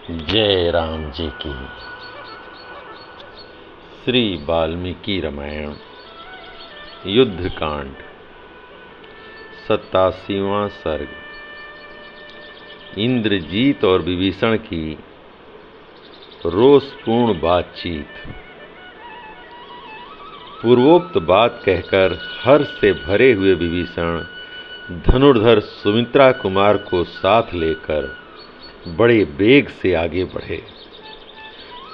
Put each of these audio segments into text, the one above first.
जय राम जी की। श्री वाल्मीकि रामायण युद्धकांड 87वां सर्ग। इंद्रजीत और विभीषण की रोषपूर्ण बातचीत। पूर्वोक्त बात कहकर हर्ष से भरे हुए विभीषण धनुर्धर सुमित्रा कुमार को साथ लेकर बड़े वेग से आगे बढ़े।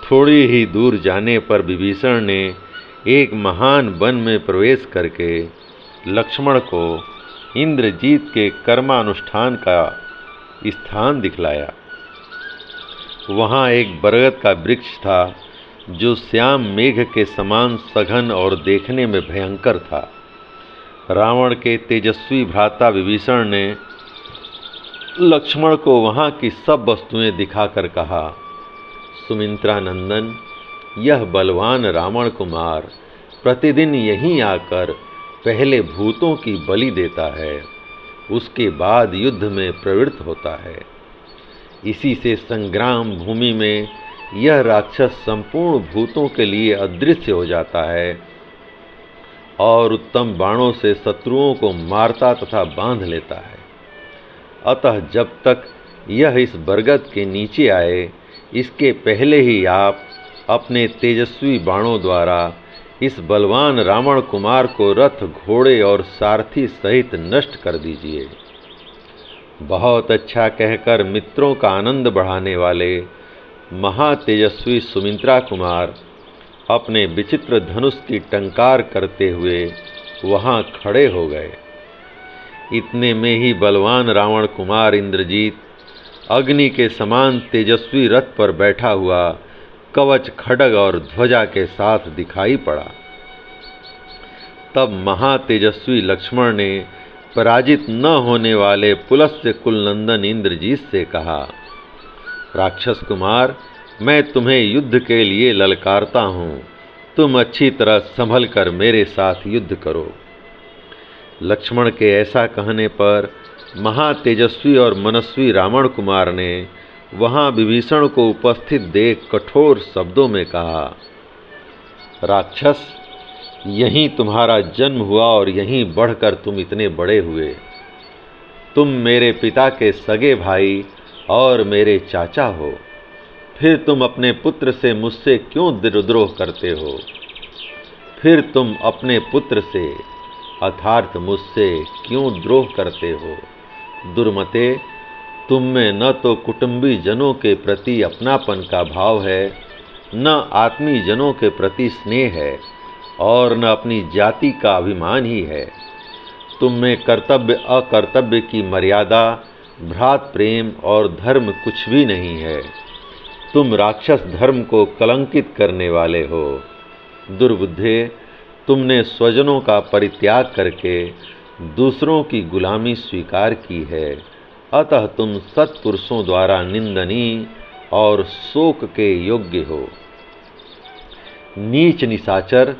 थोड़ी ही दूर जाने पर विभीषण ने एक महान वन में प्रवेश करके लक्ष्मण को इंद्रजीत के कर्मानुष्ठान का स्थान दिखलाया। वहाँ एक बरगद का वृक्ष था जो श्याम मेघ के समान सघन और देखने में भयंकर था। रावण के तेजस्वी भ्राता विभीषण ने लक्ष्मण को वहाँ की सब वस्तुएं दिखाकर कहा, सुमित्रा नंदन, यह बलवान रावण कुमार प्रतिदिन यहीं आकर पहले भूतों की बलि देता है, उसके बाद युद्ध में प्रवृत्त होता है। इसी से संग्राम भूमि में यह राक्षस संपूर्ण भूतों के लिए अदृश्य हो जाता है और उत्तम बाणों से शत्रुओं को मारता तथा बांध लेता है। अतः जब तक यह इस बरगद के नीचे आए, इसके पहले ही आप अपने तेजस्वी बाणों द्वारा इस बलवान रावण कुमार को रथ, घोड़े और सारथी सहित नष्ट कर दीजिए। बहुत अच्छा कहकर मित्रों का आनंद बढ़ाने वाले महातेजस्वी सुमित्रा कुमार अपने विचित्र धनुष की टंकार करते हुए वहाँ खड़े हो गए। इतने में ही बलवान रावण कुमार इंद्रजीत अग्नि के समान तेजस्वी रथ पर बैठा हुआ कवच, खड्ग और ध्वजा के साथ दिखाई पड़ा। तब महातेजस्वी लक्ष्मण ने पराजित न होने वाले पुलस्त्य कुलनंदन इंद्रजीत से कहा, राक्षस कुमार, मैं तुम्हें युद्ध के लिए ललकारता हूँ, तुम अच्छी तरह संभल कर मेरे साथ युद्ध करो। लक्ष्मण के ऐसा कहने पर महातेजस्वी और मनस्वी रावण कुमार ने वहाँ विभीषण को उपस्थित देख कठोर शब्दों में कहा, राक्षस, यहीं तुम्हारा जन्म हुआ और यहीं बढ़कर तुम इतने बड़े हुए। तुम मेरे पिता के सगे भाई और मेरे चाचा हो, फिर तुम अपने पुत्र से मुझसे क्यों द्रोह करते हो? फिर तुम अपने पुत्र से अर्थात मुझसे क्यों द्रोह करते हो? दुर्मते, तुम में न तो कुटुंबी जनों के प्रति अपनापन का भाव है, न आत्मीय जनों के प्रति स्नेह है और न अपनी जाति का अभिमान ही है। तुम में कर्तव्य अकर्तव्य की मर्यादा, भ्रात प्रेम और धर्म कुछ भी नहीं है। तुम राक्षस धर्म को कलंकित करने वाले हो। दुर्बुद्धे, तुमने स्वजनों का परित्याग करके दूसरों की गुलामी स्वीकार की है, अतः तुम सत्पुरुषों द्वारा निंदनीय और शोक के योग्य हो। नीच निशाचर,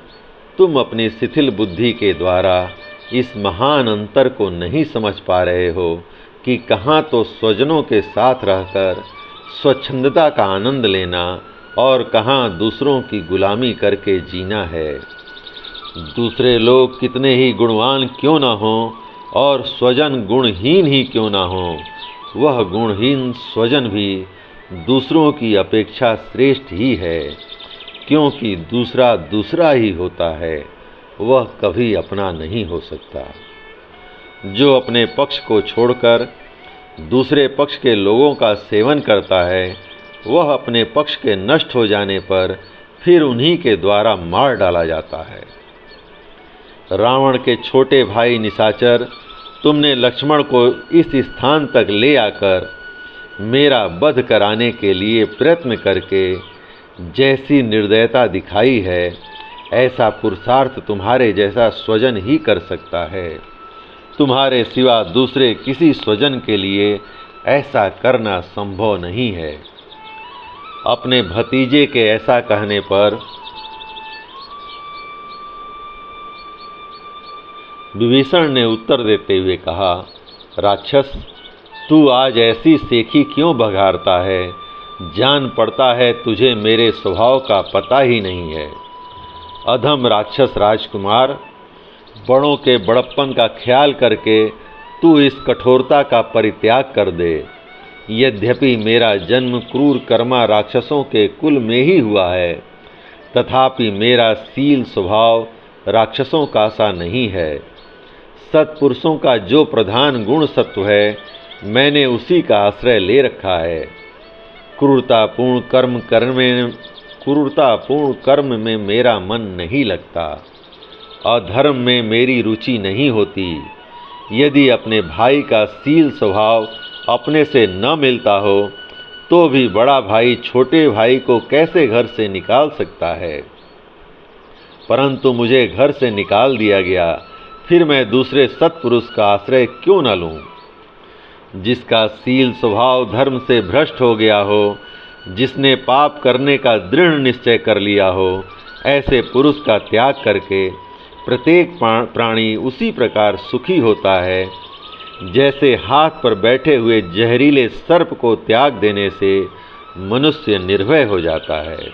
तुम अपनी शिथिल बुद्धि के द्वारा इस महान अंतर को नहीं समझ पा रहे हो कि कहाँ तो स्वजनों के साथ रहकर स्वच्छंदता का आनंद लेना और कहाँ दूसरों की गुलामी करके जीना है। दूसरे लोग कितने ही गुणवान क्यों ना हों और स्वजन गुणहीन ही क्यों ना हों, वह गुणहीन स्वजन भी दूसरों की अपेक्षा श्रेष्ठ ही है, क्योंकि दूसरा दूसरा ही होता है, वह कभी अपना नहीं हो सकता। जो अपने पक्ष को छोड़कर दूसरे पक्ष के लोगों का सेवन करता है, वह अपने पक्ष के नष्ट हो जाने पर फिर उन्हीं के द्वारा मार डाला जाता है। रावण के छोटे भाई निशाचर, तुमने लक्ष्मण को इस स्थान तक ले आकर मेरा वध कराने के लिए प्रयत्न करके जैसी निर्दयता दिखाई है, ऐसा पुरुषार्थ तुम्हारे जैसा स्वजन ही कर सकता है। तुम्हारे सिवा दूसरे किसी स्वजन के लिए ऐसा करना संभव नहीं है। अपने भतीजे के ऐसा कहने पर विभीषण ने उत्तर देते हुए कहा, राक्षस, तू आज ऐसी सेखी क्यों बघारता है जान पड़ता है तुझे मेरे स्वभाव का पता ही नहीं है। अधम राक्षस राजकुमार, बड़ों के बड़प्पन का ख्याल करके तू इस कठोरता का परित्याग कर दे। यद्यपि मेरा जन्म क्रूर कर्मा राक्षसों के कुल में ही हुआ है, तथापि मेरा शील स्वभाव राक्षसों का सा नहीं है। सत्पुरुषों का जो प्रधान गुण सत्व है, मैंने उसी का आश्रय ले रखा है। क्रूरतापूर्ण कर्म में मेरा मन नहीं लगता। अधर्म में मेरी रुचि नहीं होती। यदि अपने भाई का शील स्वभाव अपने से न मिलता हो, तो भी बड़ा भाई छोटे भाई को कैसे घर से निकाल सकता है। परंतु मुझे घर से निकाल दिया गया, फिर मैं दूसरे सत्पुरुष का आश्रय क्यों न लूं। जिसका शील स्वभाव धर्म से भ्रष्ट हो गया हो, जिसने पाप करने का दृढ़ निश्चय कर लिया हो, ऐसे पुरुष का त्याग करके प्रत्येक प्राणी उसी प्रकार सुखी होता है, जैसे हाथ पर बैठे हुए जहरीले सर्प को त्याग देने से मनुष्य निर्भय हो जाता है।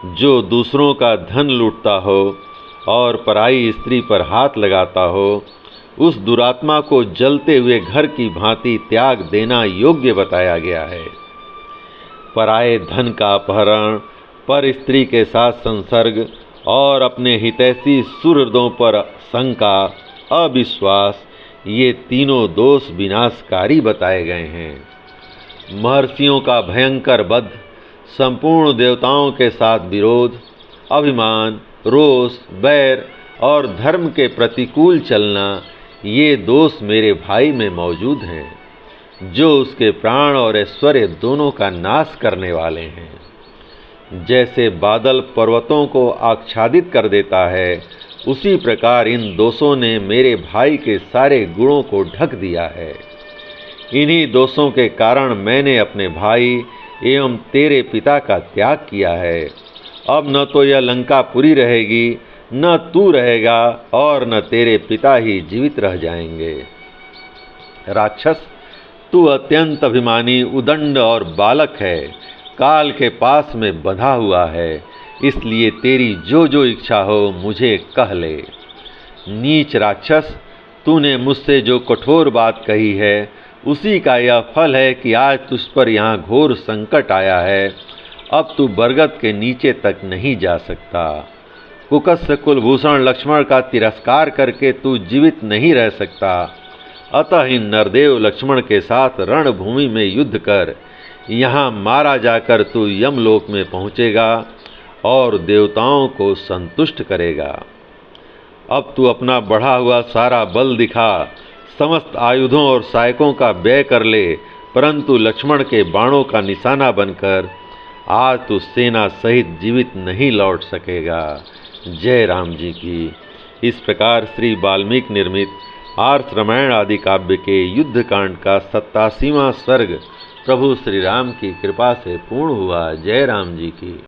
जो दूसरों का धन लूटता हो और पराई स्त्री पर हाथ लगाता हो, उस दुरात्मा को जलते हुए घर की भांति त्याग देना योग्य बताया गया है। पराये धन का अपहरण, पर स्त्री के साथ संसर्ग और अपने हितैषी सुहृदों पर शंका, अविश्वास, ये तीनों दोष विनाशकारी बताए गए हैं। महर्षियों का भयंकर वध, संपूर्ण देवताओं के साथ विरोध, अभिमान, रोष, बैर और धर्म के प्रतिकूल चलना, ये दोष मेरे भाई में मौजूद हैं, जो उसके प्राण और ऐश्वर्य दोनों का नाश करने वाले हैं। जैसे बादल पर्वतों को आच्छादित कर देता है, उसी प्रकार इन दोषों ने मेरे भाई के सारे गुणों को ढक दिया है। इन्हीं दोषों के कारण मैंने अपने भाई एवं तेरे पिता का त्याग किया है। अब न तो यह लंकापुरी रहेगी, न तू रहेगा और न तेरे पिता ही जीवित रह जाएंगे। राक्षस, तू अत्यंत अभिमानी, उदंड और बालक है, काल के पास में बंधा हुआ है, इसलिए तेरी जो जो इच्छा हो मुझे कह ले। नीच राक्षस, तूने मुझसे जो कठोर बात कही है, उसी का यह फल है कि आज तुझ पर यहाँ घोर संकट आया है। अब तू बरगद के नीचे तक नहीं जा सकता। कुकस्य कुलभूषण लक्ष्मण का तिरस्कार करके तू जीवित नहीं रह सकता। अतः इन नरदेव लक्ष्मण के साथ रणभूमि में युद्ध कर, यहाँ मारा जाकर तू यमलोक में पहुँचेगा और देवताओं को संतुष्ट करेगा। अब तू अपना बढ़ा हुआ सारा बल दिखा, समस्त आयुधों और सहायकों का व्यय कर ले, परंतु लक्ष्मण के बाणों का निशाना बनकर आज तू सेना सहित जीवित नहीं लौट सकेगा। जय राम जी की। इस प्रकार श्री वाल्मीकि निर्मित आर्ष रामायण आदि काव्य के युद्ध कांड का 87वां सर्ग प्रभु श्री राम की कृपा से पूर्ण हुआ। जय राम जी की।